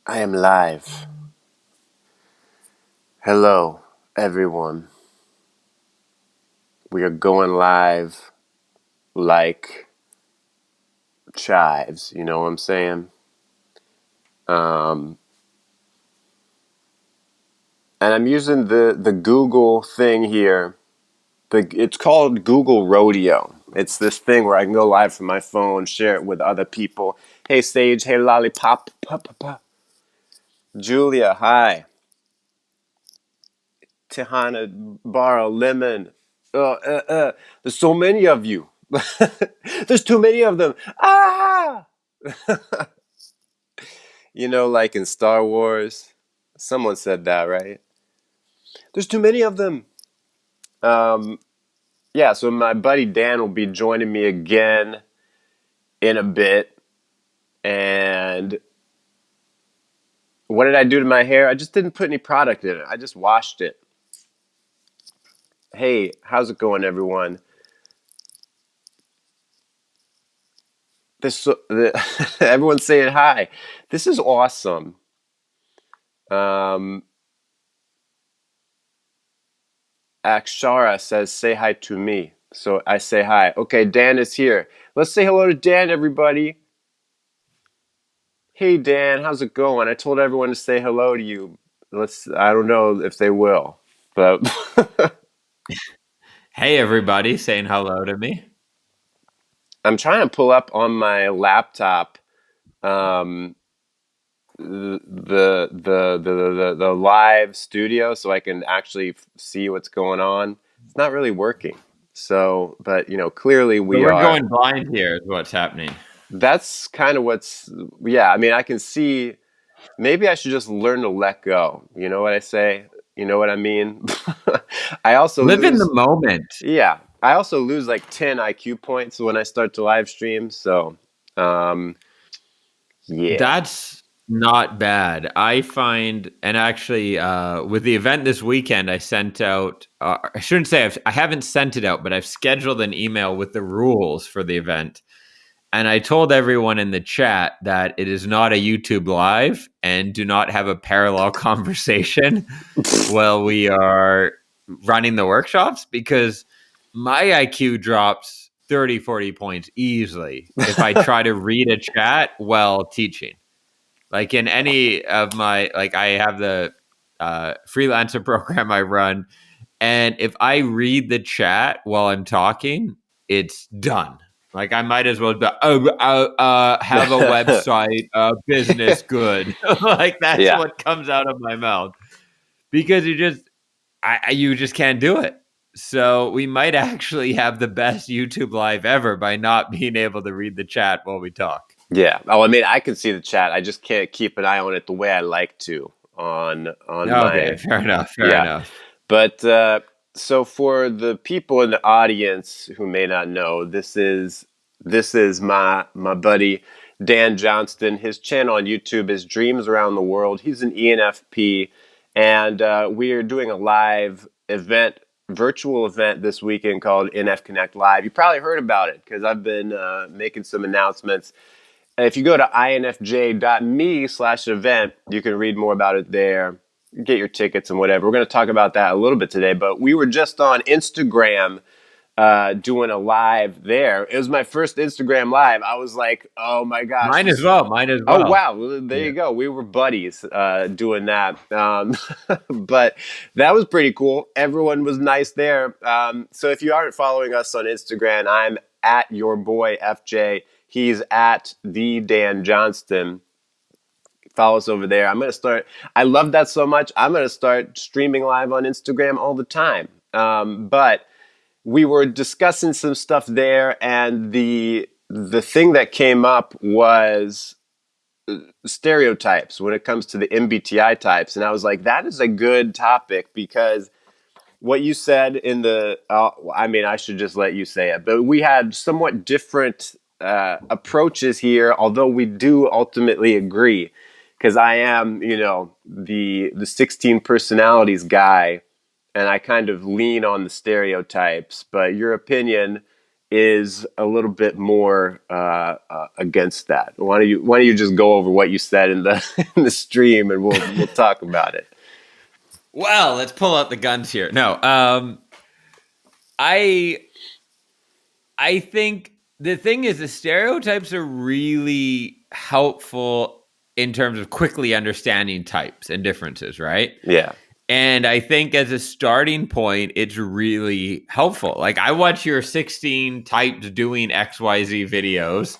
I am live. Hello, everyone. We are going live like chives. You know what I'm saying? Um, and I'm using the Google thing here. It's called Google Rodeo. It's this thing where I can go live from my phone, share it with other people. Hey, Sage. Hey, Lollipop. Julia. Hi. Tihana, Barra, Lemon. There's so many of you. There's too many of them. Ah! Like in Star Wars, someone said that, right? There's too many of them. Um, yeah, so my buddy Dan will be joining me again in a bit. And what did I do to my hair? I just didn't put any product in it. I just washed it. Hey, how's it going, everyone? Everyone's saying hi. This is awesome. Um, Akshara says, say hi to me. So I say hi. Okay, Dan is here. Let's say hello to Dan, everybody. Hey, Dan, how's it going? I told everyone to say hello to you. I don't know if they will, but Hey, everybody, saying hello to me. I'm trying to pull up on my laptop um, the live studio so I can actually see what's going on. It's not really working. So, but clearly So we we're are. going blind here, is what's happening. That's kind of yeah, I mean, I can see maybe I should just learn to let go. You know what I say? You know what I mean? I also Live in the lose, moment. yeah, I also lose like 10 IQ points when I start to live stream. So, um, yeah. That's not bad. I find, and actually, with the event this weekend, I sent out, I shouldn't say I haven't sent it out, but I've scheduled an email with the rules for the event. And I told everyone in the chat that it is not a YouTube live and do not have a parallel conversation while we are running the workshops because my IQ drops 30, 40 points easily if I try to read a chat while teaching. Like in any of my, like I have the freelancer program I run. And if I read the chat while I'm talking, it's done. Like I might as well be, have a website, business good. Like that's Yeah. what comes out of my mouth because you just can't do it. So we might actually have the best YouTube live ever by not being able to read the chat while we talk. Yeah. Oh, I mean, I can see the chat. I just can't keep an eye on it the way I like to on Okay, my, fair enough. Fair yeah. enough. But so for the people in the audience who may not know, this is my buddy Dan Johnston. His channel on YouTube is Dreams Around the World. He's an ENFP, and we are doing a live event, virtual event this weekend called NF Connect Live. You probably heard about it because I've been making some announcements. And if you go to infj.me/event, you can read more about it there, get your tickets and whatever. We're going to talk about that a little bit today, but we were just on Instagram doing a live there. It was my first Instagram live. I was like, oh my gosh, Mine as well. Mine as oh well. wow, well, there Yeah. you go. We were buddies doing that. But that was pretty cool. Everyone was nice there. So if you aren't following us on Instagram, I'm at your boy FJ. He's at the Dan Johnston. Follow us over there. I love that so much. I'm gonna start streaming live on Instagram all the time. But we were discussing some stuff there, and the thing that came up was stereotypes when it comes to the MBTI types. And I was like, that is a good topic because what you said in I mean, I should just let you say it, but we had somewhat different approaches here, although we do ultimately agree. Because I am, the 16 personalities guy, and I kind of lean on the stereotypes. But your opinion is a little bit more against that. Why don't you just go over what you said in the in the stream, and we'll talk about it. Well, let's pull out the guns here. No, I I think the thing is the stereotypes are really helpful in terms of quickly understanding types and differences, right? Yeah. And I think as a starting point, it's really helpful. Like I watch your 16 types doing XYZ videos,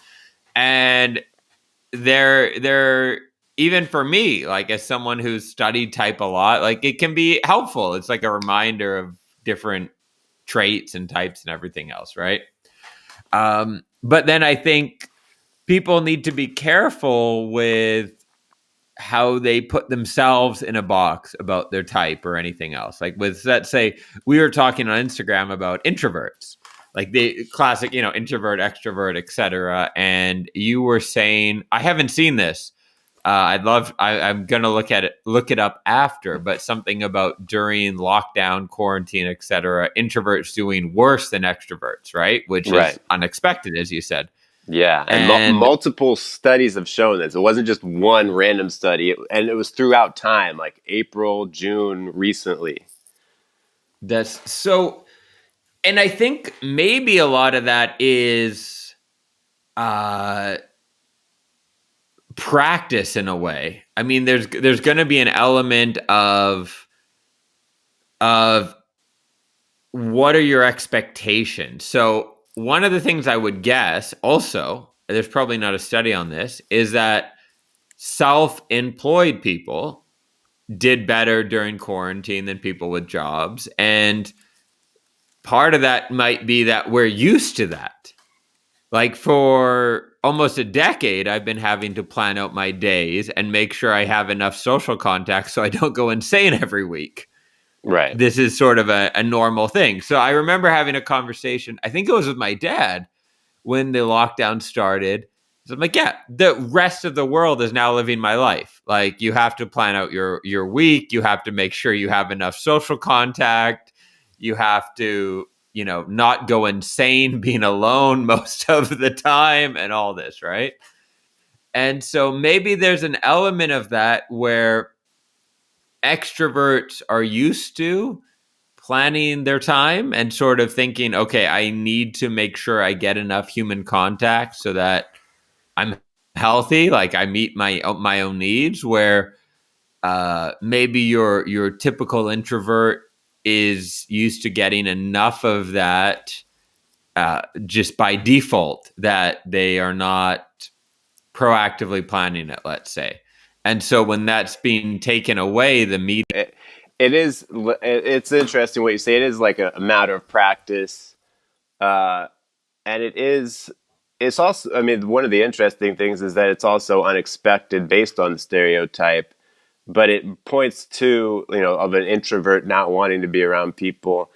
and they're even for me, like as someone who's studied type a lot, like it can be helpful. It's like a reminder of different traits and types and everything else, right? But then I think people need to be careful with how they put themselves in a box about their type or anything else. Like with, let's say, we were talking on Instagram about introverts, like the classic, introvert, extrovert, etc. And you were saying, I haven't seen this. I'm gonna look it up after, but something about during lockdown, quarantine, etc. Introverts doing worse than extroverts, right? Which Right. is unexpected, as you said. Yeah, and And multiple studies have shown this. It wasn't just one random study, and it was throughout time, like April, June, recently. that's so. And I think maybe a lot of that is uh, practice in a way. I mean, there's going to be an element of what are your expectations. So one of the things I would guess, also, there's probably not a study on this, is that self-employed people did better during quarantine than people with jobs, and part of that might be that we're used to that. Like for almost a decade, I've been having to plan out my days and make sure I have enough social contacts so I don't go insane every week. Right. This is sort of a normal thing. So I remember having a conversation, I think it was with my dad when the lockdown started. So I'm like, yeah, the rest of the world is now living my life. Like you have to plan out your week. You have to make sure you have enough social contact. You have to, not go insane being alone most of the time and all this, right? And so maybe there's an element of that where extroverts are used to planning their time and sort of thinking, okay, I need to make sure I get enough human contact so that I'm healthy, like I meet my own needs. Where maybe your typical introvert is used to getting enough of that just by default that they are not proactively planning it, let's say. And so when that's being taken away, the media. It is. It's interesting what you say. It is like a matter of practice, uh, and it is. It's also. I mean, one of the interesting things is that it's also unexpected based on the stereotype, but it points to of an introvert not wanting to be around people,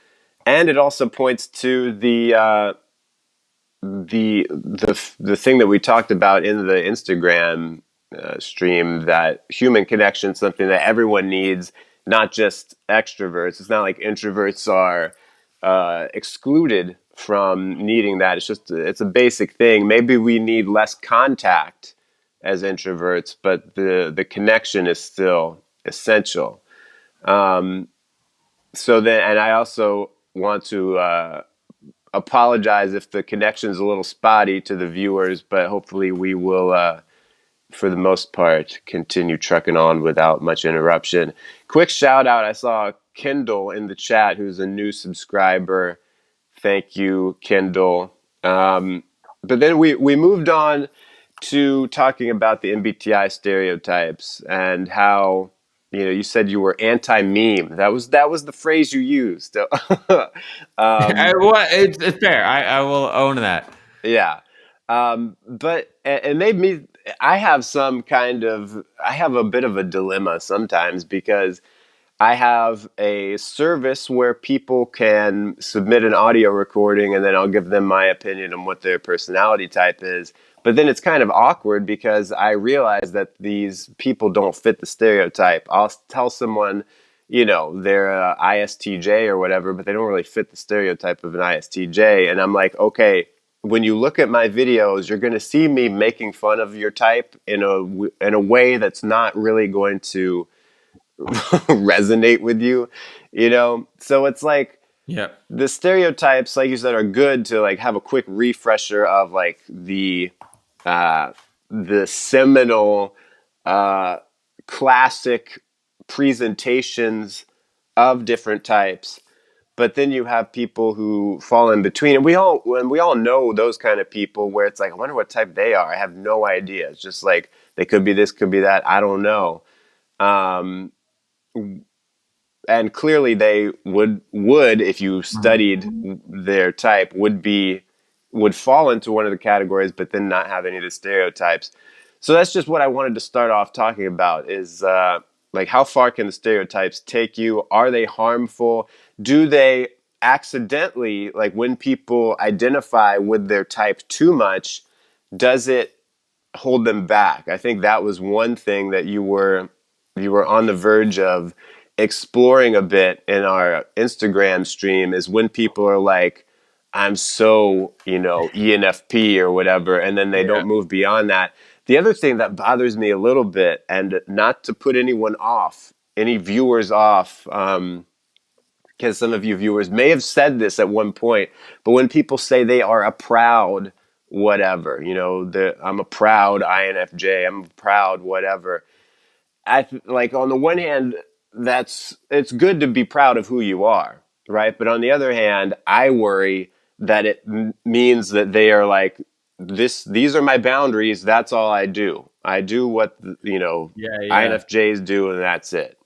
and it also points to the thing that we talked about in the Instagram stream, that human connection is something that everyone needs, not just extroverts. It's not like introverts are excluded from needing that. It's a basic thing. Maybe we need less contact as introverts, but the connection is still essential. So then, and I also want to apologize if the connection is a little spotty to the viewers, but hopefully we will, for the most part, continue trucking on without much interruption. Quick shout out, I saw Kindle in the chat, who's a new subscriber. Thank you, Kindle. But then we moved on to talking about the MBTI stereotypes and how you said you were anti-meme. That was the phrase you used. It's fair. I will own that. Yeah. But it made me, I have I have a bit of a dilemma sometimes, because I have a service where people can submit an audio recording, and then I'll give them my opinion on what their personality type is. But then it's kind of awkward because I realize that these people don't fit the stereotype. I'll tell someone they're a ISTJ or whatever, but they don't really fit the stereotype of an ISTJ. And I'm like, okay, when you look at my videos, you're going to see me making fun of your type in a way that's not really going to resonate with you. So it's like Yep. the stereotypes, like you said, are good to like have a quick refresher of like uh, the seminal uh, classic presentations of different types. But then you have people who fall in between, and we all know those kind of people where it's like, I wonder what type they are. I have no idea. It's just like they could be this, could be that. I don't know. Um, and clearly they would if you studied their type would fall into one of the categories, but then not have any of the stereotypes. So that's just what I wanted to start off talking about is like, how far can the stereotypes take you? Are they harmful? Do they accidentally, like when people identify with their type too much, does it hold them back? I think that was one thing that you were on the verge of exploring a bit in our Instagram stream, is when people are like, I'm so, ENFP or whatever, and then they Yeah. don't move beyond that. The other thing that bothers me a little bit, and not to put anyone off, any viewers off, because some of you viewers may have said this at one point, but when people say they are a proud whatever, I'm a proud INFJ, I'm a proud whatever. Like, on the one hand, it's good to be proud of who you are, right? But on the other hand, I worry that it means that they are like, these are my boundaries. That's all I do. I do what Yeah. Yeah. INFJs do, and that's it.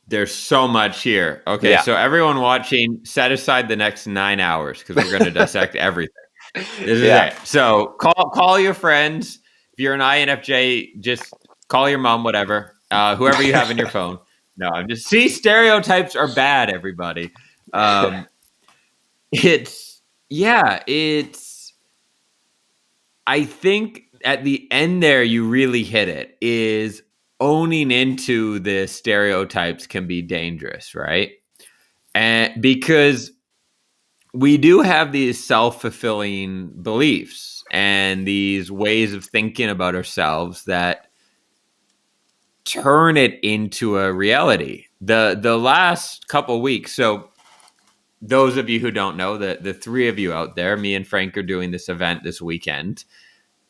There's so much here. Okay, Yeah. so everyone watching, set aside the next 9 hours because we're going to dissect everything. This is Yeah. it. So call your friends. If you're an INFJ, just call your mom, whatever, whoever you have in your phone. No, I'm just see stereotypes are bad. Everybody, um, it's yeah, it's. I think at the end there, you really hit it. Is owning into the stereotypes can be dangerous, right? And because we do have these self-fulfilling beliefs and these ways of thinking about ourselves that turn it into a reality. The last couple weeks, so those of you who don't know, the three of you out there, me and Frank are doing this event this weekend,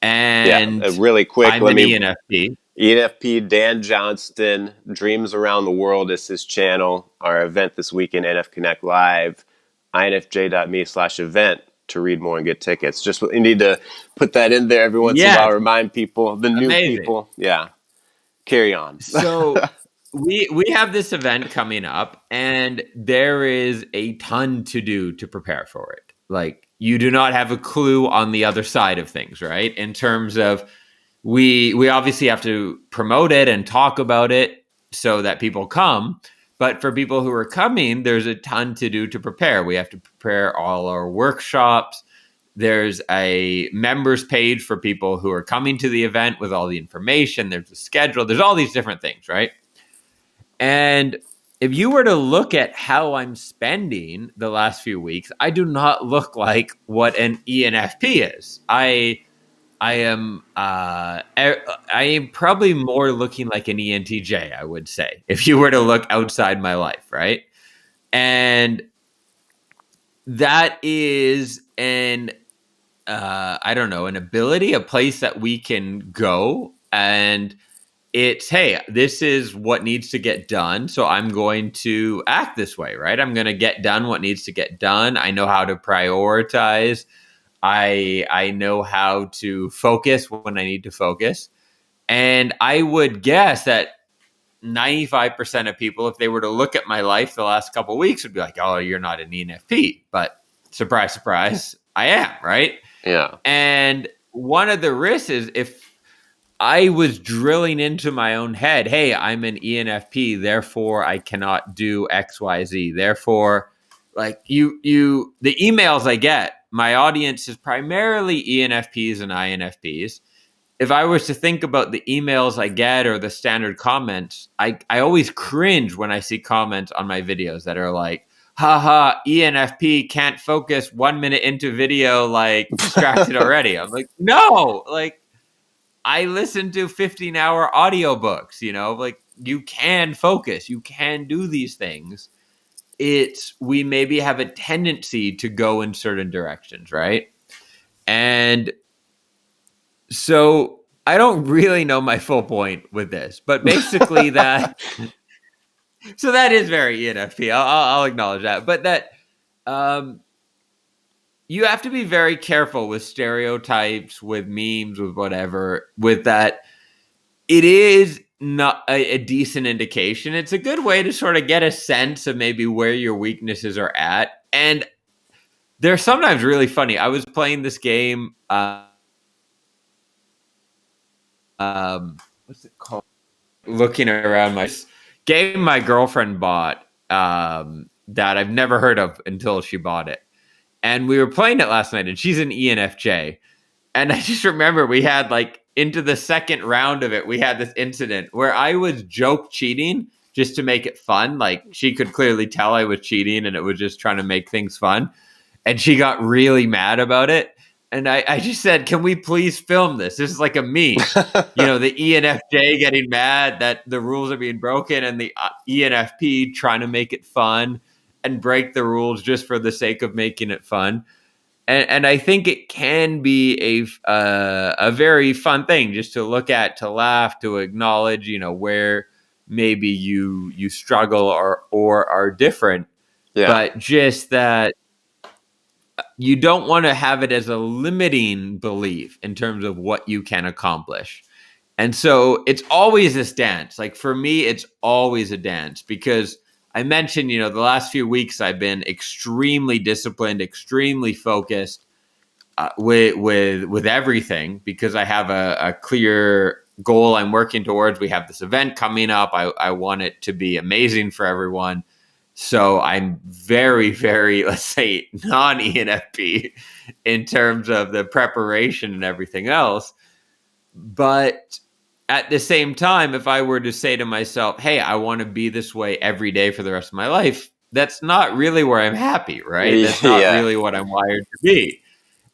Yeah. and Really quick, I'm let an me ENFP. ENFP Dan Johnston, Dreams Around the World is his channel. Our event this weekend, NF Connect Live, infj.me/event to read more and get tickets. Just we need to put that in there every once in a Yes, while, remind people, the new amazing. people. Yeah, carry on. So we have this event coming up, and there is a ton to do to prepare for it. Like, you do not have a clue on the other side of things, right? In terms of, we obviously have to promote it and talk about it so that people come. But for people who are coming, there's a ton to do to prepare. We have to prepare all our workshops. There's a members page for people who are coming to the event with all the information. There's a schedule. There's all these different things, right? And if you were to look at how I'm spending the last few weeks, I do not look like what an ENFP is. I am probably more looking like an ENTJ, I would say, if you were to look outside my life, right? And that is an I don't know, an ability, a place that we can go, and it's, hey, this is what needs to get done, so I'm going to act this way, right? I'm going to get done what needs to get done. I know how to prioritize. I know how to focus when I need to focus. And I would guess that 95% of people, if they were to look at my life the last couple of weeks, would be like, oh, you're not an ENFP. But surprise, surprise, I am, right? Yeah. And one of the risks is, if I was drilling into my own head, hey, I'm an ENFP, therefore I cannot do XYZ. Therefore, like the emails I get, my audience is primarily ENFPs and INFPs. if I was to think about the emails I get or the standard comments, I always cringe when I see comments on my videos that are like, haha, ENFP can't focus 1 minute into video, like distracted already. I'm like, no, like I listen to 15-hour audiobooks, like you can focus, you can do these things. It's we maybe have a tendency to go in certain directions, right? And so I don't really know my full point with this, but basically that so that is very ENFP. I'll acknowledge that, but that um, you have to be very careful with stereotypes, with memes, with whatever. With that, it is not a decent indication. It's a good way to sort of get a sense of maybe where your weaknesses are at, and they're sometimes really funny. I was playing this game. What's it called? Looking around my game my girlfriend bought that I've never heard of until she bought it. And we were playing it last night, and she's an ENFJ. And I just remember we had like into the second round of it, we had this incident where I was joke cheating just to make it fun. Like she could clearly tell I was cheating and it was just trying to make things fun. And she got really mad about it. And I just said, can we please film this? This is like a meme. The ENFJ getting mad that the rules are being broken and the ENFP trying to make it fun and break the rules just for the sake of making it fun. And I think it can be a very fun thing just to look at, to laugh, to acknowledge, where maybe you struggle or are different. Yeah. But just that you don't want to have it as a limiting belief in terms of what you can accomplish. And so it's always this dance. Like for me, it's always a dance because I mentioned, the last few weeks I've been extremely disciplined, extremely focused with everything because I have a clear goal I'm working towards. We have this event coming up. I want it to be amazing for everyone. So I'm very, very, let's say, non-ENFP in terms of the preparation and everything else. But at the same time, if I were to say to myself, hey, I want to be this way every day for the rest of my life, that's not really where I'm happy, right? That's not Yeah. really what I'm wired to be.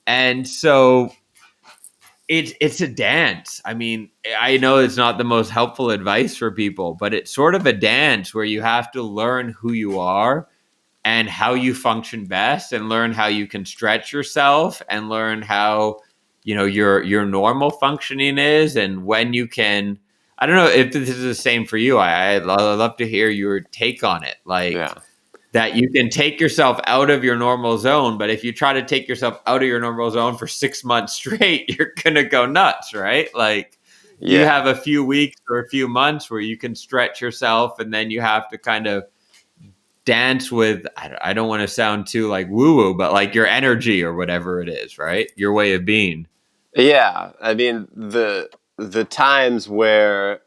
And so it's a dance. I mean, I know it's not the most helpful advice for people, but it's sort of a dance where you have to learn who you are and how you function best and learn how you can stretch yourself and learn how your normal functioning is and when you can. I don't know if this is the same for you. I'd love to hear your take on it. Like, Yeah. that you can take yourself out of your normal zone, but if you try to take yourself out of your normal zone for 6 months straight, you're gonna go nuts, right? Like you Yeah. have a few weeks or a few months where you can stretch yourself, and then you have to kind of dance with. I don't want to sound too like woo woo, but like your energy or whatever it is, right? Your way of being. Yeah. I mean, the times where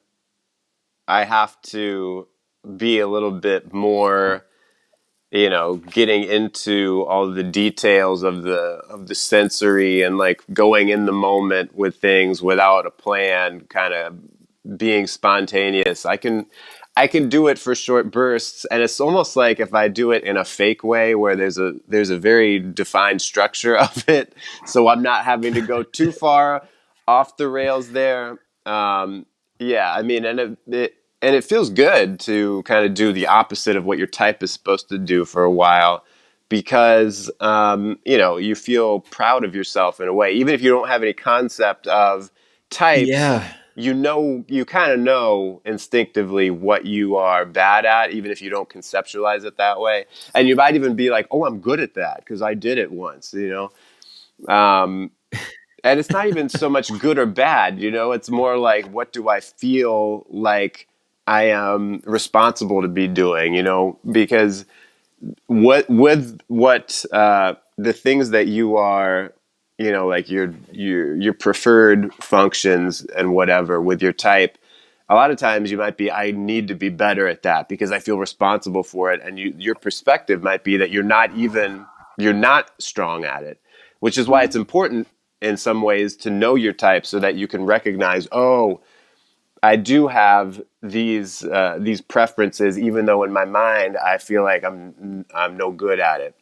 I have to be a little bit more, getting into all the details of the sensory and like going in the moment with things without a plan, kind of being spontaneous. I can do it for short bursts, and it's almost like if I do it in a fake way where there's a very defined structure of it, so I'm not having to go too far off the rails there. Yeah, I mean, and it feels good to kind of do the opposite of what your type is supposed to do for a while, because you feel proud of yourself in a way, even if you don't have any concept of types. Yeah. You kind of know instinctively what you are bad at, even if you don't conceptualize it that way. And you might even be like, oh, I'm good at that because I did it once. Um, and it's not even so much good or bad, it's more like, what do I feel like I am responsible to be doing, because the things that you are, like your preferred functions and whatever with your type, a lot of times you might be, I need to be better at that because I feel responsible for it, and your perspective might be that you're not strong at it, which is why it's important in some ways to know your type so that you can recognize, oh, I do have these preferences, even though in my mind I feel like I'm no good at it.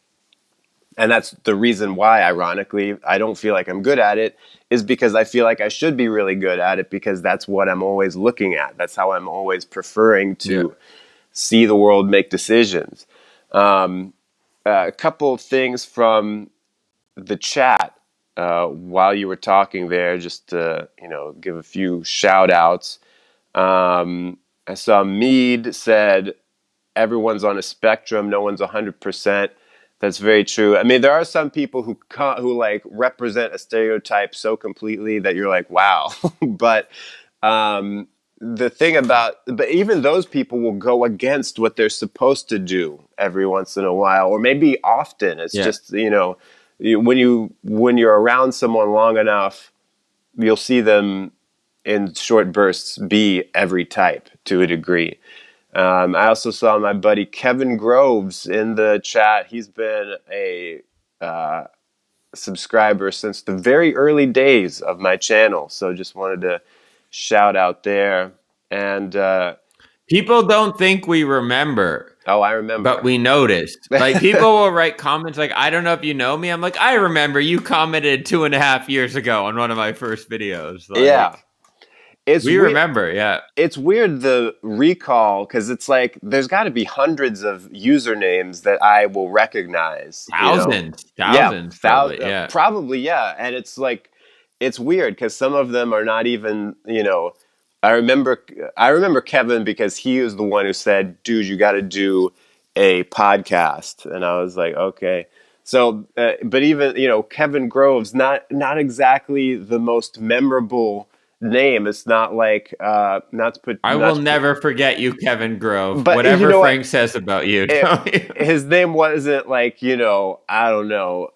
And that's the reason why, ironically, I don't feel like I'm good at it, is because I feel like I should be really good at it, because that's what I'm always looking at. That's how I'm always preferring Yeah. to see the world, make decisions. A couple of things from the chat while you were talking there, just to give a few shout outs. I saw Mead said everyone's on a spectrum, no one's 100%. That's very true. I mean, there are some people who like represent a stereotype so completely that you're like, wow. But the thing but even those people will go against what they're supposed to do every once in a while, or maybe often. It's Yeah. just, when you're around someone long enough, you'll see them in short bursts be every type to a degree. I also saw my buddy Kevin Groves in the chat. He's been a subscriber since the very early days of my channel. So just wanted to shout out there. And People don't think we remember. oh, I remember. But we noticed. Like, people will write comments like, I don't know if you know me. I'm like, I remember you commented 2.5 years ago on one of my first videos. Like, yeah. we remember, yeah. It's weird, the recall, because it's like there's got to be hundreds of usernames that I will recognize. Thousands, probably, yeah. Probably, yeah. And it's like, it's weird because some of them are not even, I remember Kevin because he was the one who said, dude, you got to do a podcast. And I was like, okay. So, but even, Kevin Groves, not exactly the most memorable name. It's not like not to put. I will never forget you, Kevin Grove. But whatever Frank says about you, his name wasn't like, I don't know.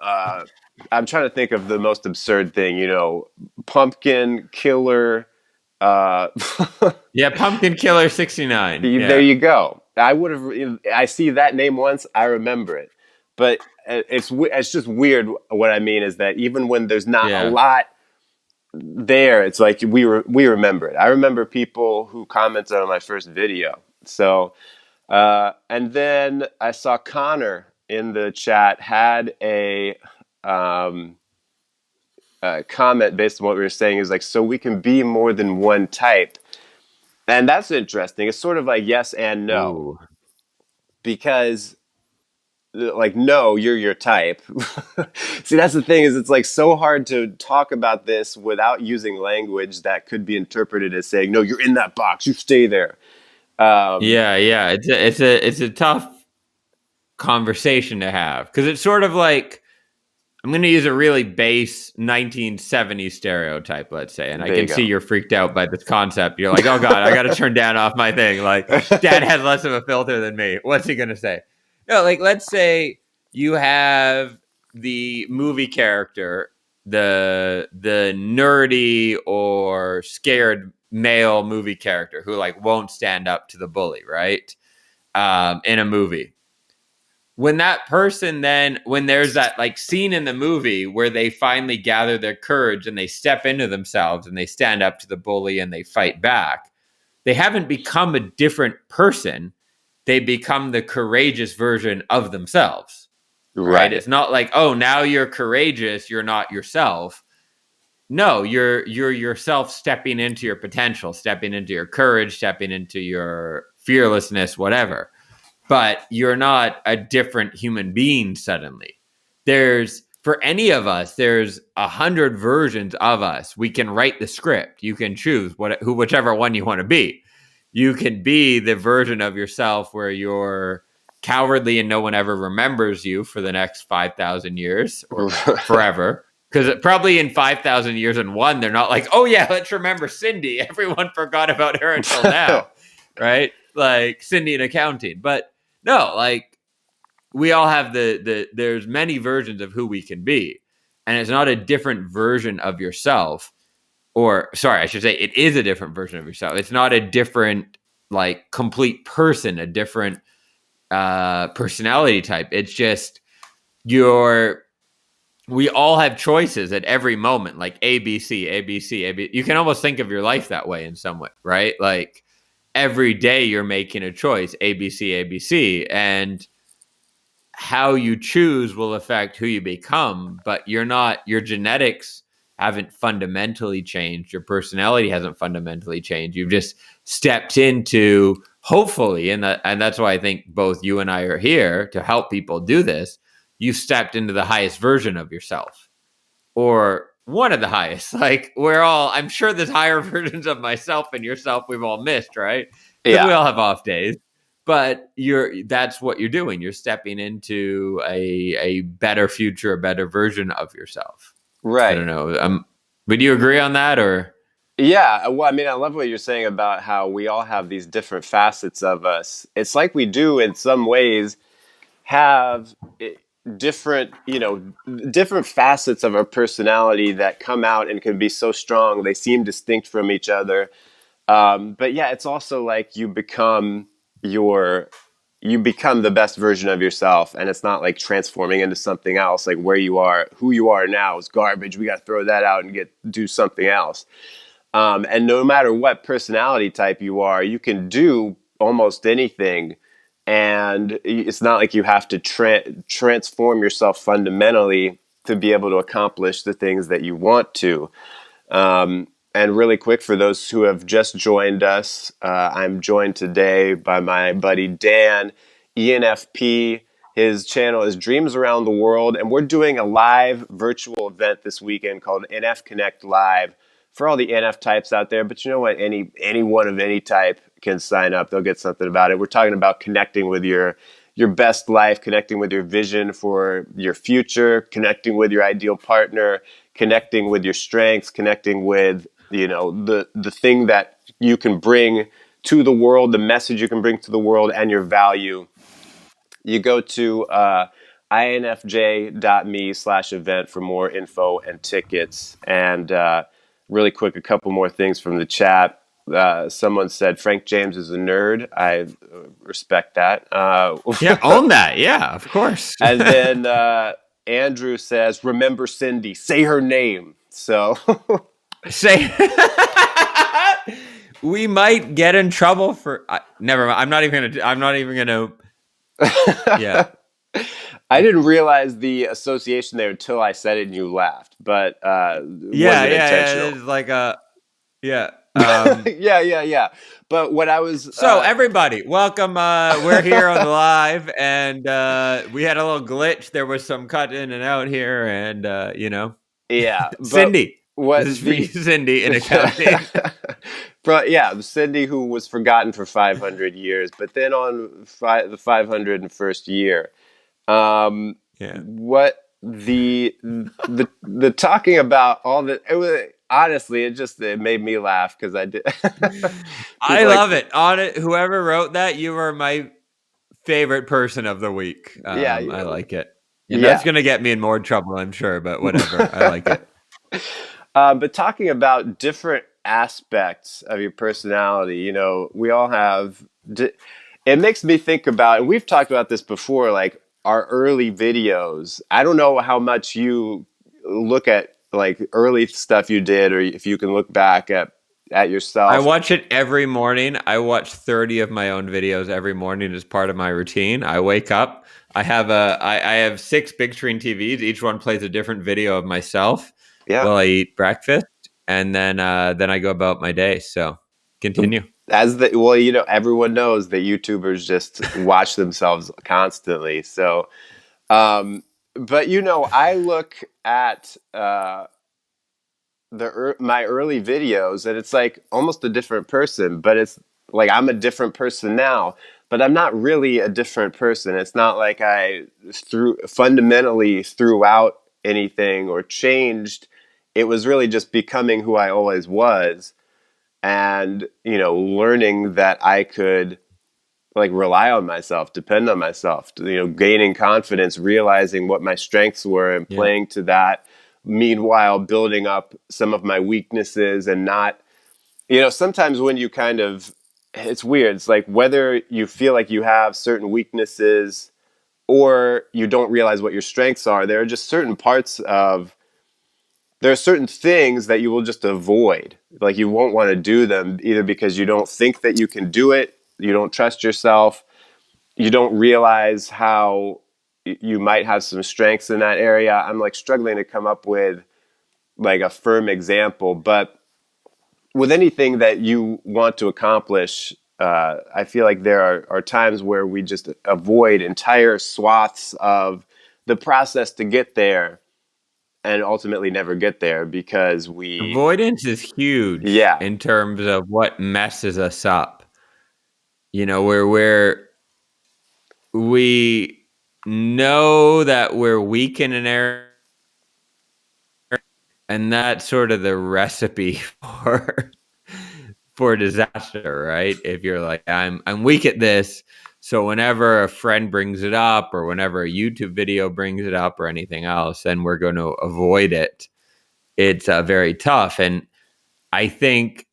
I'm trying to think of the most absurd thing. Pumpkin Killer. Yeah, Pumpkin Killer 69. There you go. I see that name once, I remember it. But it's just weird. What I mean is that even when there's not a lot there, it's like we remember it. I remember people who commented on my first video. So, and then I saw Connor in the chat had a comment based on what we were saying. Is like, so we can be more than one type, and that's interesting. It's sort of like yes and no. Ooh. Because like, no, you're your type. See, that's the thing, is it's like so hard to talk about this without using language that could be interpreted as saying, no, you're in that box, you stay there. Yeah. It's a tough conversation to have, because it's sort of like, I'm going to use a really base 1970s stereotype, let's say, and I can see you're freaked out by this concept. You're like, oh God, I got to turn down off my thing. Like, Dad has less of a filter than me. What's he going to say? No, like, let's say you have the movie character, the nerdy or scared male movie character who like won't stand up to the bully, right? In a movie. When that person then, when there's that like scene in the movie where they finally gather their courage and they step into themselves and they stand up to the bully and they fight back, they haven't become a different person. They become the courageous version of themselves. Right? It's not like, oh, now you're courageous, you're not yourself. No, you're yourself stepping into your potential, stepping into your courage, stepping into your fearlessness, whatever. But you're not a different human being suddenly. For any of us, there's 100 versions of us. We can write the script. You can choose whichever one you want to be. You can be the version of yourself where you're cowardly and no one ever remembers you for the next 5,000 years or forever. Because probably in 5,000 years and one, they're not like, oh yeah, let's remember Cindy. Everyone forgot about her until now, right? Like Cindy in accounting. But no, like we all have there's many versions of who we can be. And it's not a different version of yourself. Or, sorry, I should say it is a different version of yourself. It's not a different, like, complete person, a different personality type. It's just you're we all have choices at every moment, like A, B, C, A, B, C, A, B. You can almost think of your life that way in some way, right? Like every day you're making a choice, A, B, C, A, B, C. And how you choose will affect who you become, but your genetics haven't fundamentally changed. Your personality hasn't fundamentally changed. You've just stepped into, hopefully, and that's why I think both you and I are here to help people do this. You stepped into the highest version of yourself, or one of the highest. Like I'm sure there's higher versions of myself and yourself we've all missed, right? Because we Yeah. all have off days. But that's what you're doing. You're stepping into a better future, a better version of yourself. I don't Right. know. Would you agree on that, or? Yeah, well, I mean, I love what you're saying about how we all have these different facets of us. It's like we do, in some ways, have different, different facets of our personality that come out and can be so strong. They seem distinct from each other. But yeah, it's also like your you become the best version of yourself, and it's not like transforming into something else. Like where you are, who you are now is garbage. We got to throw that out and do something else. And no matter what personality type you are, you can do almost anything. And it's not like you have to transform yourself fundamentally to be able to accomplish the things that you want to. And really quick, for those who have just joined us, I'm joined today by my buddy Dan, ENFP. His channel is Dreams Around the World, and we're doing a live virtual event this weekend called NF Connect Live for all the NF types out there. But you know what? Anyone of any type can sign up. They'll get something about it. We're talking about connecting with your best life, connecting with your vision for your future, connecting with your ideal partner, connecting with your strengths, connecting with the thing that you can bring to the world, the message you can bring to the world, and your value. You go to infj.me/event for more info and tickets. And really quick, a couple more things from the chat. Someone said Frank James is a nerd. I respect that. Yeah, own that. Yeah, of course. And then Andrew says, remember Cindy, say her name. So Say we might get in trouble for. Never mind. I'm not even gonna. I'm not even gonna. Yeah. I didn't realize the association there until I said it and you laughed, but it Yeah, wasn't yeah, yeah. intentional. It's like a yeah. Yeah. But what I was, So everybody, welcome. We're here on the live, and we had a little glitch. There was some cut in and out here, and yeah, but Cindy. This what is for you, the, Cindy, in accounting. but yeah, Cindy, who was forgotten for 500 years, but then on the 501st year, Yeah. what the talking about all the it was honestly it made me laugh because I did I people like love it. On it, whoever wrote that, you are my favorite person of the week. yeah I like it, and that's yeah gonna get me in more trouble, I'm sure. But whatever, I like it. but talking about different aspects of your personality, we all have it makes me think about, and we've talked about this before, like our early videos. I don't know how much you look at like early stuff you did, or if you can look back at I yourself. watch it every morning. I watch 30 of my own videos every morning as part of my routine. I wake up. I have 6 big screen TVs. Each one plays a different video of myself Yeah. while I eat breakfast, and then I go about my day. So continue. As the well, everyone knows that YouTubers just watch themselves constantly. So, but I look at my early videos, and it's like almost a different person. But it's like I'm a different person now, but I'm not really a different person. It's not like I fundamentally threw out anything or changed. It was really just becoming who I always was, and learning that I could like rely on myself, depend on myself, gaining confidence, realizing what my strengths were and Yeah. playing to that, meanwhile building up some of my weaknesses. And not, sometimes when you kind of, it's weird, it's like whether you feel like you have certain weaknesses or you don't realize what your strengths are. There are just certain parts of there are certain things that you will just avoid. Like you won't want to do them either because you don't think that you can do it, you don't trust yourself, you don't realize how you might have some strengths in that area. I'm like struggling to come up with like a firm example, but with anything that you want to accomplish, I feel like there are times where we just avoid entire swaths of the process to get there and ultimately never get there because we, Avoidance is huge yeah, in terms of what messes us up. Where we know that we're weak in an area, and that's sort of the recipe for disaster, right? If you're like, I'm weak at this, so whenever a friend brings it up, or whenever a YouTube video brings it up, or anything else, then we're going to avoid it. It's very tough, and I think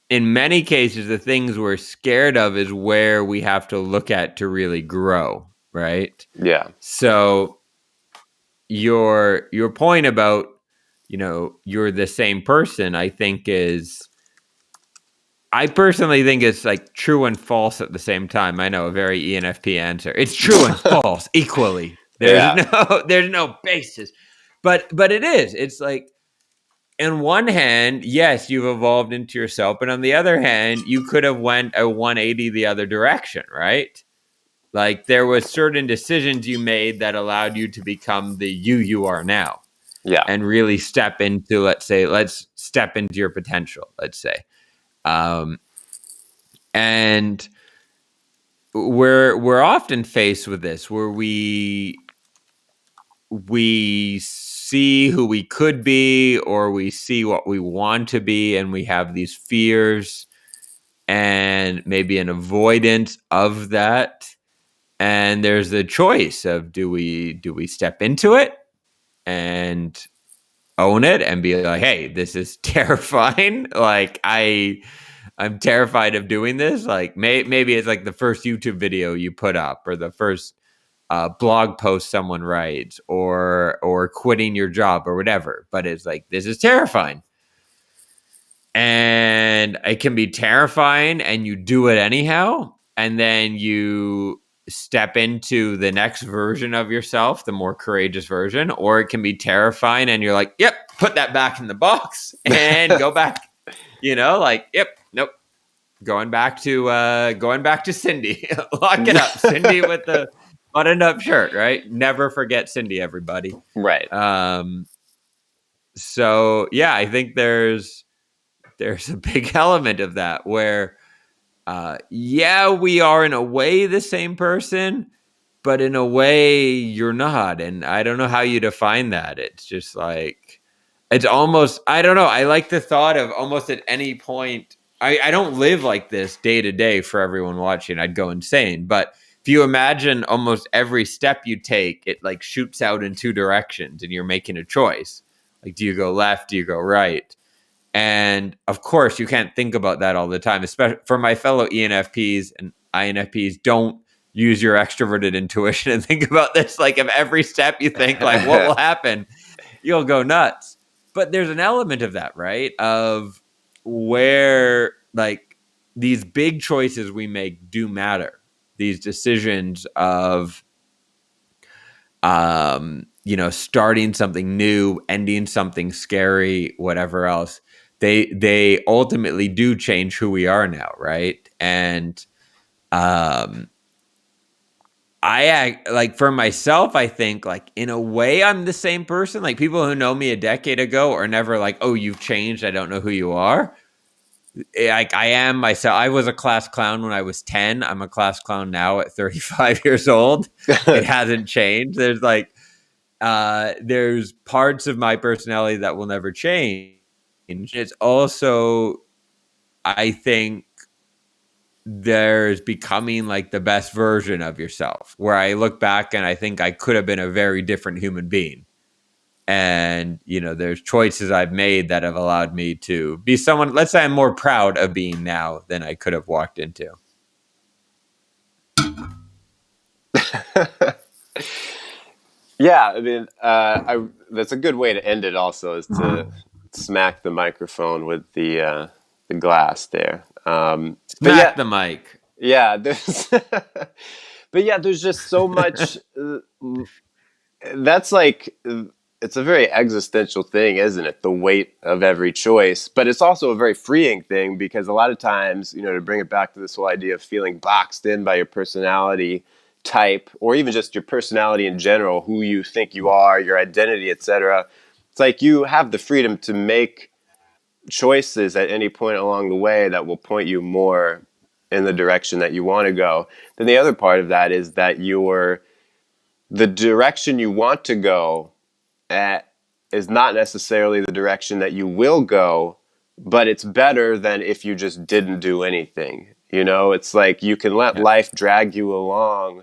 in many cases, the things we're scared of is where we have to look at to really grow, right? yeah, So your point about you're the same person, I personally think it's like true and false at the same time. I know, a very ENFP answer. It's true and false equally. There's yeah, no there's no basis, but it is. It's like, on one hand, yes, you've evolved into yourself, but on the other hand, you could have went a 180 the other direction, right? Like there was certain decisions you made that allowed you to become the you are now, yeah, and really step into, let's step into your potential, let's say. Um, and we're often faced with this, where we see who we could be, or we see what we want to be, and we have these fears and maybe an avoidance of that. And there's the choice of, do we step into it and own it and be like, hey, this is terrifying, like I'm terrified of doing this. Like maybe it's like the first YouTube video you put up, or the first blog post someone writes, or quitting your job or whatever. But it's like, this is terrifying, and it can be terrifying, and you do it anyhow, and then you step into the next version of yourself, the more courageous version. Or it can be terrifying, and you're like, yep, put that back in the box and go back. Like, yep, nope, going back to Cindy. Lock it up, Cindy, with the buttoned up shirt, right? Never forget Cindy, everybody. right, um so yeah, I think there's a big element of that, where yeah, we are in a way the same person, but in a way you're not. And I don't know how you define that. It's just like, it's almost, I don't know, I like the thought of almost at any point, I don't live like this day to day. For everyone watching, I'd go insane. But if you imagine almost every step you take, it like shoots out in two directions, and you're making a choice. Like, do you go left, do you go right? And of course, you can't think about that all the time, especially for my fellow ENFPs and INFPs. Don't use your extroverted intuition and think about this. Like, if every step you think, like, what will happen, you'll go nuts. But there's an element of that, right? Of where, like, these big choices we make do matter. These decisions of, starting something new, ending something scary, whatever else, they ultimately do change who we are now, right? And um like, for myself, I think, like, in a way I'm the same person. Like, people who know me a decade ago are never like, oh, you've changed, I don't know who you are. Like, I am myself. I was a class clown when I was 10. I'm a class clown now at 35 years old. It hasn't changed. There's parts of my personality that will never change. It's also, I think, there's becoming like the best version of yourself, where I look back and I think I could have been a very different human being. And, there's choices I've made that have allowed me to be someone, let's say, I'm more proud of being now than I could have walked into. Yeah, I mean, that's a good way to end it. Also, is to smack the microphone with the glass there. But yeah, Smack the mic. yeah, there's, but yeah, there's just so much. That's like it's a very existential thing, isn't it? The weight of every choice, but it's also a very freeing thing because a lot of times, to bring it back to this whole idea of feeling boxed in by your personality type, or even just your personality in general, who you think you are, your identity, etc. It's like you have the freedom to make choices at any point along the way that will point you more in the direction that you want to go. Then the other part of that is that the direction you want to go at is not necessarily the direction that you will go, but it's better than if you just didn't do anything. It's like you can let Yeah. life drag you along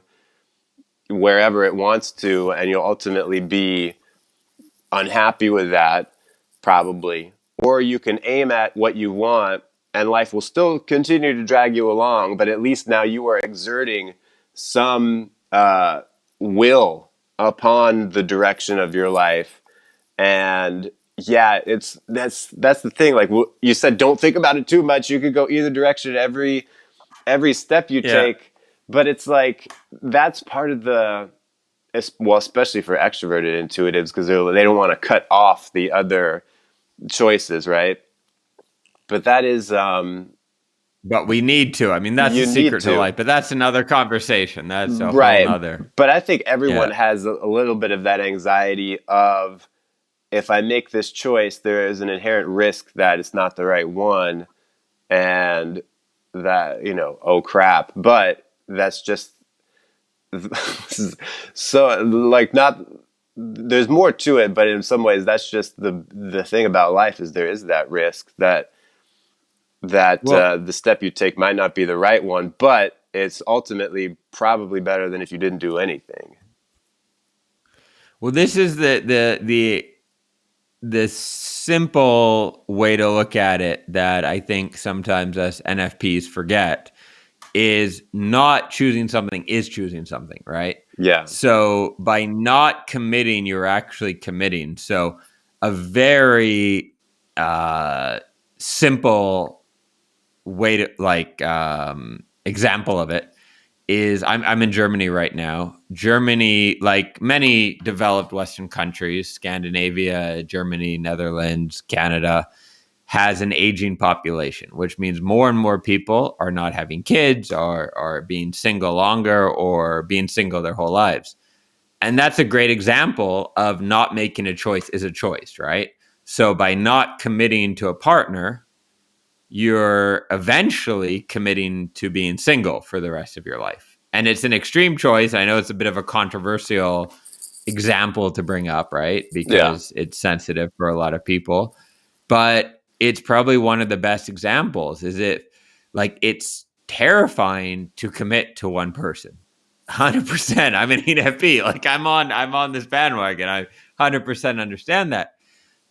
wherever it wants to, and you'll ultimately be unhappy with that, probably. Or you can aim at what you want, and life will still continue to drag you along, but at least now you are exerting some will upon the direction of your life. And yeah, that's the thing. Like you said, don't think about it too much. You could go either direction every step you Yeah. take, but it's like that's part of well, especially for extroverted intuitives, because they don't want to cut off the other choices, right? But that is But we need to. I mean, that's the you need secret to to. life, but that's another conversation. That's a whole Right. nother. But I think everyone Yeah. has a little bit of that anxiety of, if I make this choice, there is an inherent risk that it's not the right one, and that, oh crap. But that's just so, like, not, there's more to it, but in some ways that's just the thing about life, is there is that risk that Well, the step you take might not be the right one, but it's ultimately probably better than if you didn't do anything. this is the simple way to look at it that I think sometimes us NFPs forget is not choosing something is choosing something, right? Yeah. So by not committing, you're actually committing. So a very simple way to example of it is I'm in Germany right now. Germany, like many developed Western countries, Scandinavia, Germany, Netherlands, Canada, has an aging population, which means more and more people are not having kids, are being single longer, or being single their whole lives. And that's a great example of not making a choice is a choice, right? So by not committing to a partner, you're eventually committing to being single for the rest of your life. And it's an extreme choice. I know it's a bit of a controversial example to bring up, right? Yeah. Because it's sensitive for a lot of people. But it's probably one of the best examples. Is it like it's terrifying to commit to one person? 100%. I'm an ENFP. Like I'm on this bandwagon. I 100% understand that.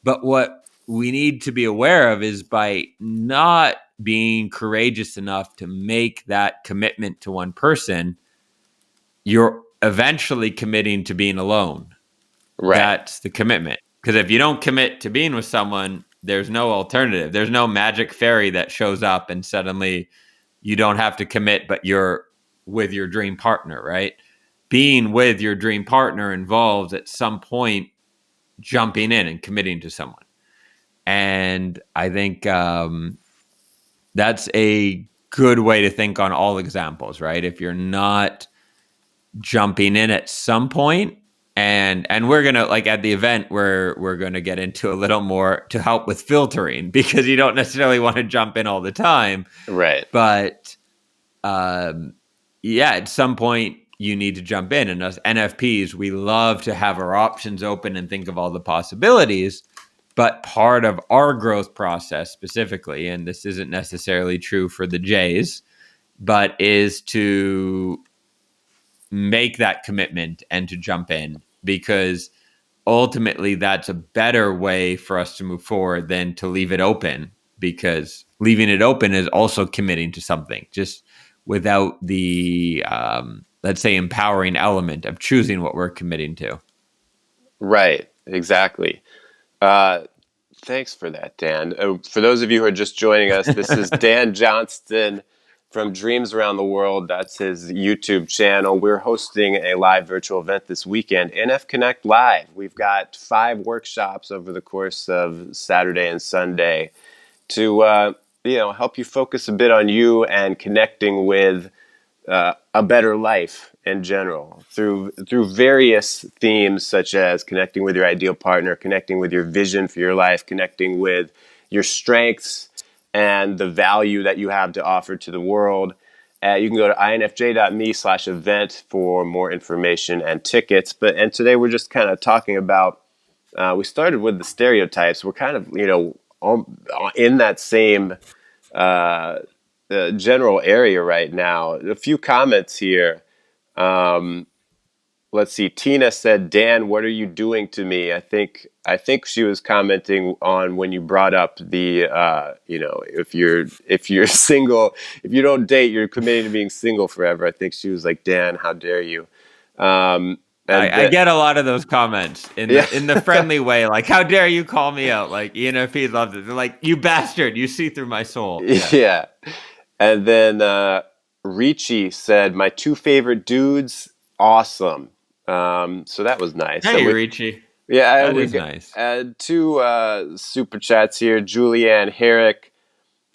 But what we need to be aware of is by not being courageous enough to make that commitment to one person, you're eventually committing to being alone. Right. That's the commitment. Because if you don't commit to being with someone, there's no alternative. There's no magic fairy that shows up and suddenly you don't have to commit, but you're with your dream partner, right? Being with your dream partner involves at some point jumping in and committing to someone. And I think that's a good way to think on all examples, right? If you're not jumping in at some point, and we're gonna like at the event where we're gonna get into a little more to help with filtering because you don't necessarily want to jump in all the time, Right. but yeah, at some point you need to jump in. And us NFPs, we love to have our options open and think of all the possibilities. But part of our growth process specifically, and this isn't necessarily true for the Jays, but is to make that commitment and to jump in because ultimately that's a better way for us to move forward than to leave it open because leaving it open is also committing to something just without the let's say empowering element of choosing what we're committing to. Right. Exactly. Uh, Thanks for that, Dan. For those of you who are just joining us, this is Dan Johnston from Dreams Around the World. That's his YouTube channel. We're hosting a live virtual event this weekend, NF Connect Live. We've got 5 workshops over the course of Saturday and Sunday to help you focus a bit on you and connecting with a better life in general through various themes such as connecting with your ideal partner, connecting with your vision for your life, connecting with your strengths and the value that you have to offer to the world. You can go to infj.me/event for more information and tickets. And today we're just kind of talking about. We started with the stereotypes. We're kind of in that same uh, general area right now. A few comments here. Um, let's see. Tina said, "Dan, what are you doing to me?" I think she was commenting on when you brought up the if you're single, if you don't date, you're committing to being single forever. I think she was like, "Dan, how dare you?" Um, and I that, get a lot of those comments yeah, in the friendly way, like "How dare you call me out?" Like ENFP loves it. They're like, "You bastard! You see through my soul." Yeah. yeah. And then Ricci said, "My 2 favorite dudes, awesome." So that was nice. And Hey, we Richie, Yeah, that we is got nice. 2 super chats here. Julianne Herrick,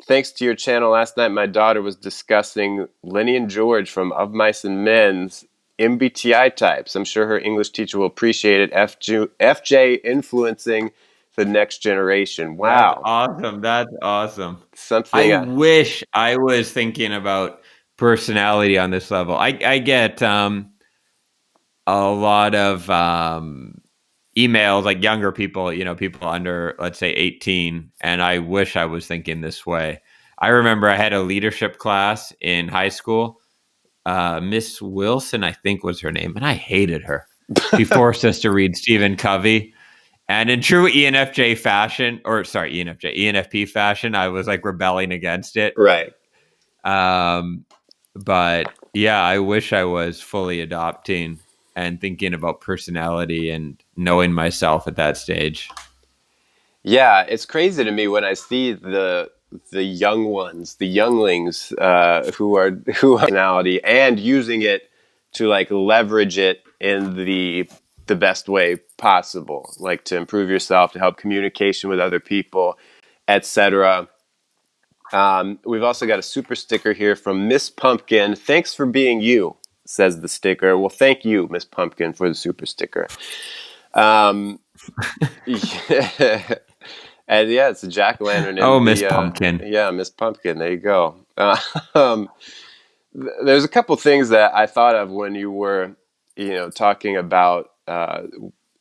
thanks to your channel last night, my daughter was discussing Lenny and George from Of Mice and Men's MBTI types. I'm sure her English teacher will appreciate it. FJ influencing the next generation. That's Wow, awesome. That's awesome. I something. wish I was thinking about personality on this level. I get a lot of emails, like younger people, people under, let's say, 18, and I wish I was thinking this way. I remember I had a leadership class in high school. Miss Wilson, I think was her name, and I hated her. She forced us to read Stephen Covey. And in true ENFJ fashion, or sorry, ENFP fashion, I was like rebelling against it. Right. Um, but yeah, I wish I was fully adopting and thinking about personality and knowing myself at that stage. Yeah, it's crazy to me when I see the young ones, the younglings, who are personality and using it to like leverage it in the best way possible, like to improve yourself, to help communication with other people, etc. We've also got a super sticker here from Miss Pumpkin. Thanks for being you, says the sticker. Well, thank you, Miss Pumpkin, for the super sticker. Um, yeah. And yeah, it's a jack o' lantern Oh, in Miss the Pumpkin. yeah, Miss Pumpkin. There you go. Um, there's a couple things that I thought of when you were, talking about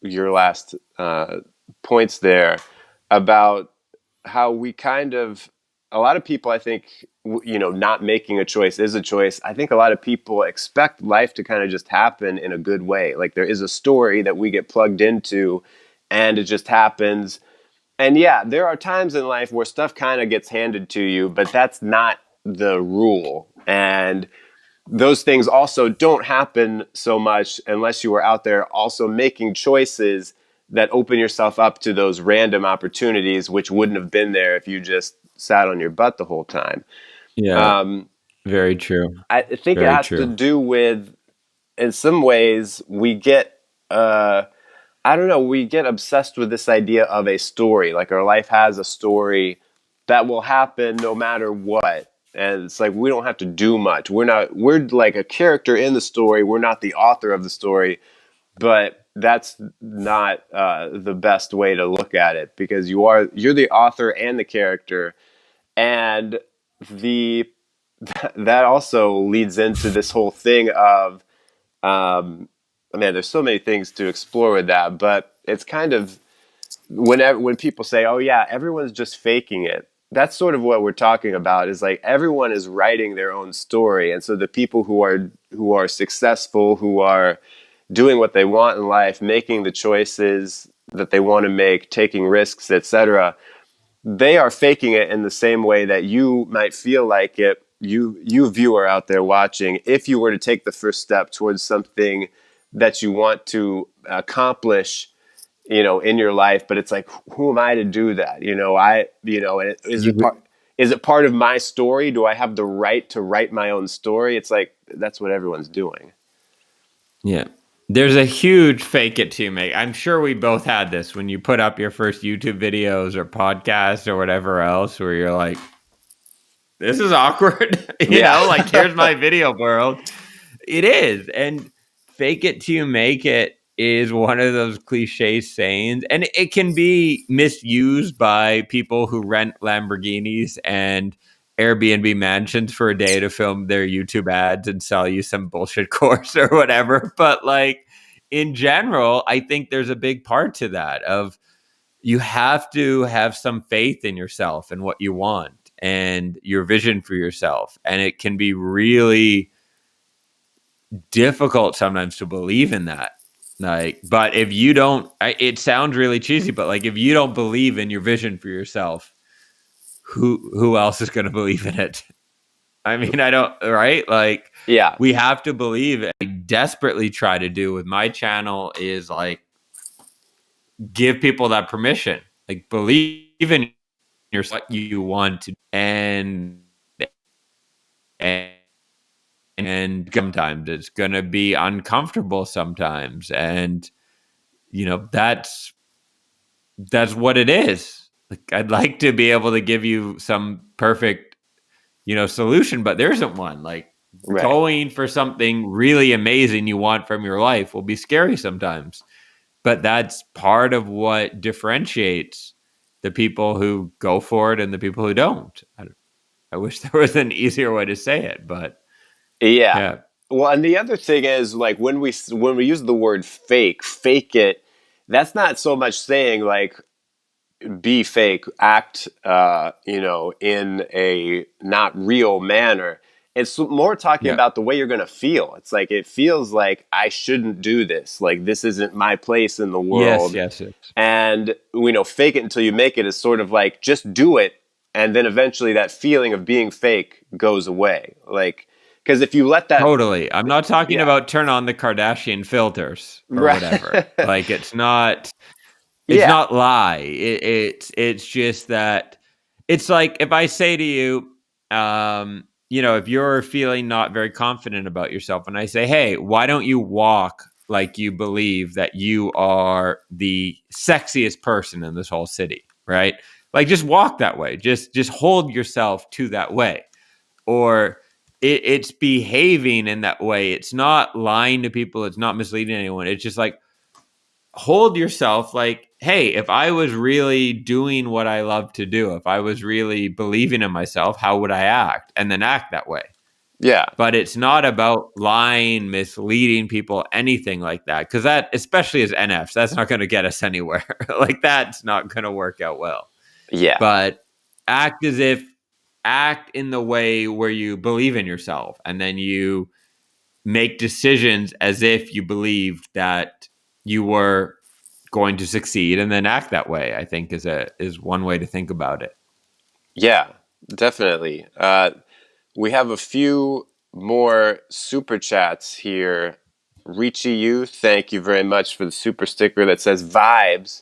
your last points there about how we kind of a lot of people, I think, not making a choice is a choice. I think a lot of people expect life to kind of just happen in a good way. Like there is a story that we get plugged into, and it just happens. And yeah, there are times in life where stuff kind of gets handed to you, but that's not the rule. And those things also don't happen so much unless you are out there also making choices that open yourself up to those random opportunities, which wouldn't have been there if you just sat on your butt the whole time. Yeah, Um, very true. I think it Very has to true. do with, in some ways, we get I don't know, we get obsessed with this idea of a story. Like our life has a story that will happen no matter what. And it's like we don't have to do much. We're like a character in the story. We're not the author of the story, but that's not the best way to look at it because you're the author and the character. And the that also leads into this whole thing of um, man, there's so many things to explore with that, but it's kind of when people say, "Oh yeah, everyone's just faking it." That's sort of what we're talking about. Is like everyone is writing their own story, and so the people who are successful, who are doing what they want in life, making the choices that they want to make, taking risks, etc. They are faking it in the same way that you might feel like it. You viewer out there watching, if you were to take the first step towards something that you want to accomplish in your life, but it's like, who am I to do that? And You is it part of my story? Do I have the right to write my own story? It's like, that's what everyone's doing. Yeah. There's a huge fake it till you make. I'm sure we both had this when you put up your first YouTube videos or podcasts or whatever else, where you're like, this is awkward. Yeah. Like, here's my video world. It is. And fake it till you make it is one of those cliche sayings. And it can be misused by people who rent Lamborghinis and Airbnb mansions for a day to film their YouTube ads and sell you some bullshit course or whatever. But like in general, I think there's a big part to that of you have to have some faith in yourself and what you want and your vision for yourself. And it can be really difficult sometimes to believe in that. Like, but if you don't, it sounds really cheesy, but like if you don't believe in your vision for yourself, who else is going to believe in it? I mean, I don't, right? Like, Yeah. we have to believe it. I desperately try to do with my channel is like give people that permission, like believe in yourself, what you want to, and and sometimes it's going to be uncomfortable sometimes, and that's what it is. Like, I'd like to be able to give you some perfect solution, but there isn't one. Like, Right. going for something really amazing you want from your life will be scary sometimes, but that's part of what differentiates the people who go for it and the people who don't. I wish there was an easier way to say it, but Yeah. yeah. Well, and the other thing is, like, when we use the word fake it, that's not so much saying like be fake, act, in a not real manner. It's more talking Yeah. about the way you're going to feel. It's like, it feels like I shouldn't do this. Like, this isn't my place in the Yes, world. yes, yes. And, fake it until you make it is sort of like, just do it. And then eventually that feeling of being fake goes away. Like, because if you let that, Totally. I'm not talking yeah, about turn on the Kardashian filters or whatever. right. Like, it's Yeah, not lie. It's just that it's like if I say to you, if you're feeling not very confident about yourself, and I say, hey, why don't you walk like you believe that you are the sexiest person in this whole city, right? Like, just walk that way. Just hold yourself to that way, or it's behaving in that way. It's not lying to people. It's not misleading anyone. It's just like hold yourself like, hey, if I was really doing what I love to do, if I was really believing in myself, how would I act? And then act that way. yeah, But it's not about lying, misleading people, anything like that. Because that, especially as NFs, that's not going to get us anywhere. Like, that's not going to work out well. yeah, But act as if, act in the way where you believe in yourself. And then you make decisions as if you believed that you were going to succeed, and then act that way. I think is one way to think about it. yeah, definitely. We have a few more super chats here. Richie, you, thank you very much for the super sticker that says vibes.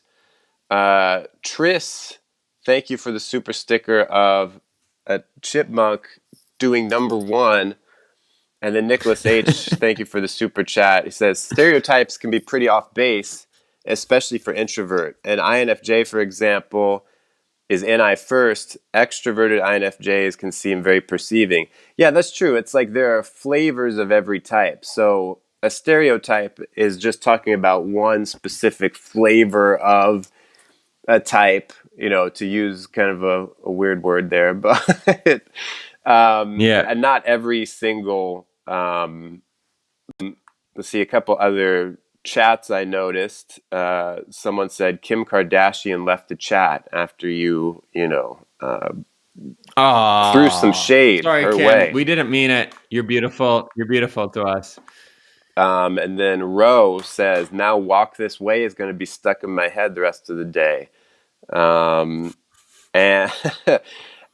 Tris, thank you for the super sticker of a chipmunk doing number one. And then Nicholas H, thank you for the super chat. He says stereotypes can be pretty off base, especially for introvert. And INFJ, for example, is NI first. Extroverted INFJs can seem very perceiving. Yeah, that's true. It's like there are flavors of every type. So a stereotype is just talking about one specific flavor of a type, to use kind of a weird word there, but Yeah. and not every single. Let's see, a couple other chats I noticed. Someone said Kim Kardashian left the chat after threw some Ah, shade sorry, her Kim. way. We didn't mean it. You're beautiful. You're beautiful to us. And then Ro says, "Now walk this way" is going to be stuck in my head the rest of the day. Um, and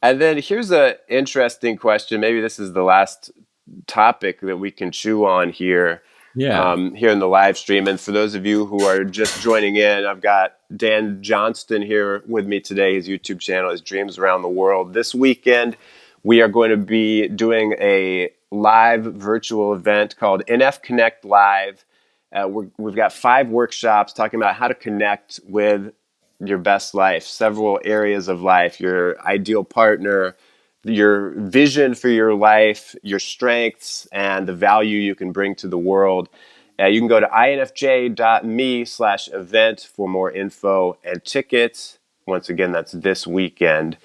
and then here's a interesting question. Maybe this is the last topic that we can chew on here. Yeah. here in the live stream. And for those of you who are just joining in, I've got Dan Johnston here with me today. His YouTube channel is Dreams Around the World. This weekend, we are going to be doing a live virtual event called NF Connect Live. We've got 5 workshops talking about how to connect with your best life, several areas of life, your ideal partner, your vision for your life, your strengths, and the value you can bring to the world. You can go to infj.me/event for more info and tickets. Once again, that's this weekend.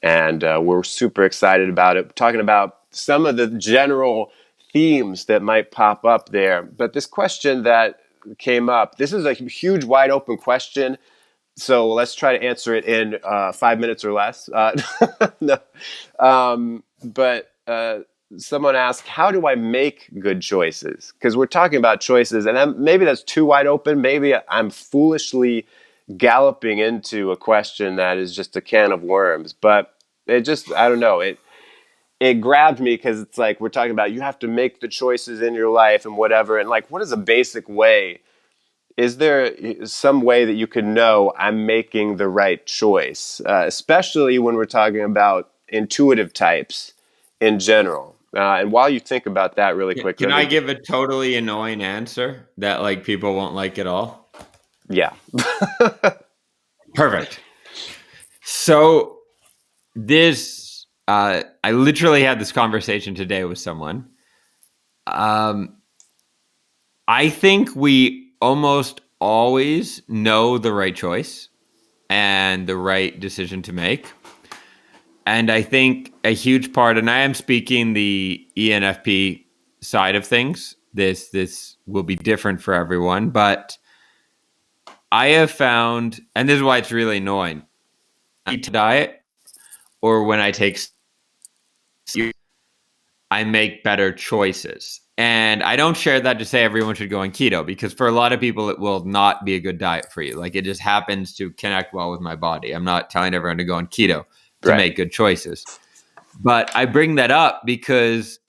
And we're super excited about it. We're talking about some of the general themes that might pop up there. But this question that came up, this is a huge, wide open question. So let's try to answer it in 5 minutes or less. No. But someone asked, how do I make good choices? Because we're talking about choices, and maybe that's too wide open. Maybe I'm foolishly galloping into a question that is just a can of worms. But it just, I don't know, it grabbed me because it's like we're talking about you have to make the choices in your life and whatever. And like, what is a basic way? Is there some way that you can know I'm making the right choice, especially when we're talking about intuitive types in general? And while you think about that really quickly, Can let I me, give a totally annoying answer that like people won't like at all? yeah, Perfect. So I literally had this conversation today with someone. I think we almost always know the right choice and the right decision to make. And I think a huge part, and I am speaking the ENFP side of things. This will be different for everyone, but I have found, and this is why it's really annoying. I eat diet, or when I take, I make better choices. And I don't share that to say everyone should go on keto, because for a lot of people, it will not be a good diet for you. Like it just happens to connect well with my body. I'm not telling everyone to go on keto to right, make good choices. But I bring that up because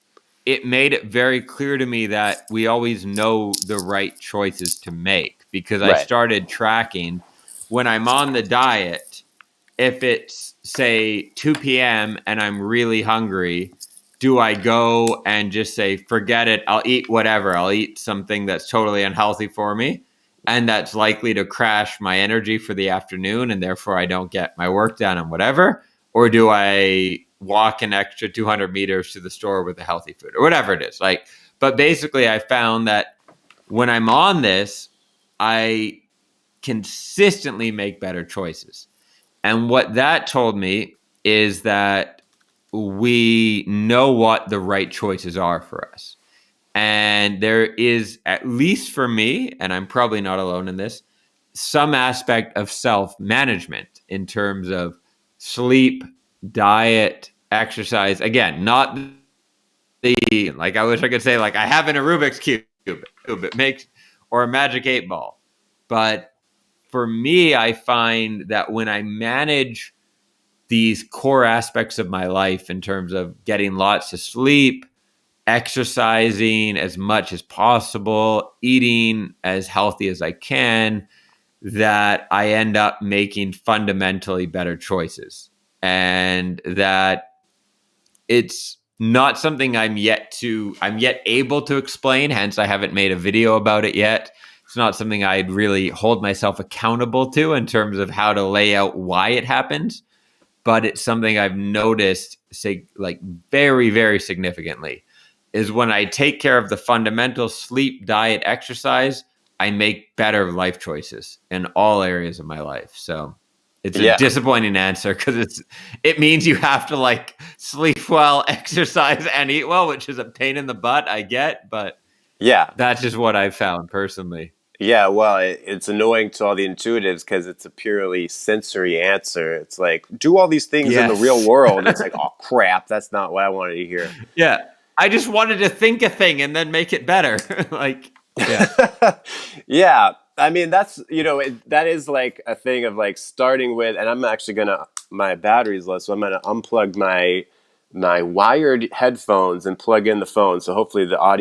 it made it very clear to me that we always know the right choices to make, because I right, started tracking when I'm on the diet. If it's say 2 p.m. and I'm really hungry, do I go and just say, forget it, I'll eat whatever, I'll eat something that's totally unhealthy for me and that's likely to crash my energy for the afternoon and therefore I don't get my work done and whatever? Or do I walk an extra 200 meters to the store with a healthy food or whatever it is? Like, but basically I found that when I'm on this, I consistently make better choices. And what that told me is that we know what the right choices are for us. And there is, at least for me, and I'm probably not alone in this, some aspect of self management in terms of sleep, diet, exercise. Again, not the, like, I wish I could say, like, I have an Rubik's Cube, it makes, or a Magic 8 Ball. But for me, I find that when I manage these core aspects of my life in terms of getting lots of sleep, exercising as much as possible, eating as healthy as I can, that I end up making fundamentally better choices. And that it's not something I'm yet able to explain, hence I haven't made a video about it yet. It's not something I'd really hold myself accountable to in terms of how to lay out why it happens, but it's something I've noticed, say, like very, very significantly, is when I take care of the fundamental sleep, diet, exercise, I make better life choices in all areas of my life. So it's a yeah, disappointing answer because it means you have to like sleep well, exercise, and eat well, which is a pain in the butt, I get, but yeah. that's just what I've found personally. Yeah, well, it's annoying to all the intuitives because it's a purely sensory answer. It's like, do all these things in the real Yes. world. It's like, oh, crap, that's not what I wanted to hear. Yeah. I just wanted to think a thing and then make it better. Like, yeah. Yeah, I mean, that's, that is like a thing of like starting with, and I'm actually gonna, my battery's low, so I'm gonna unplug my wired headphones and plug in the phone. So hopefully the audio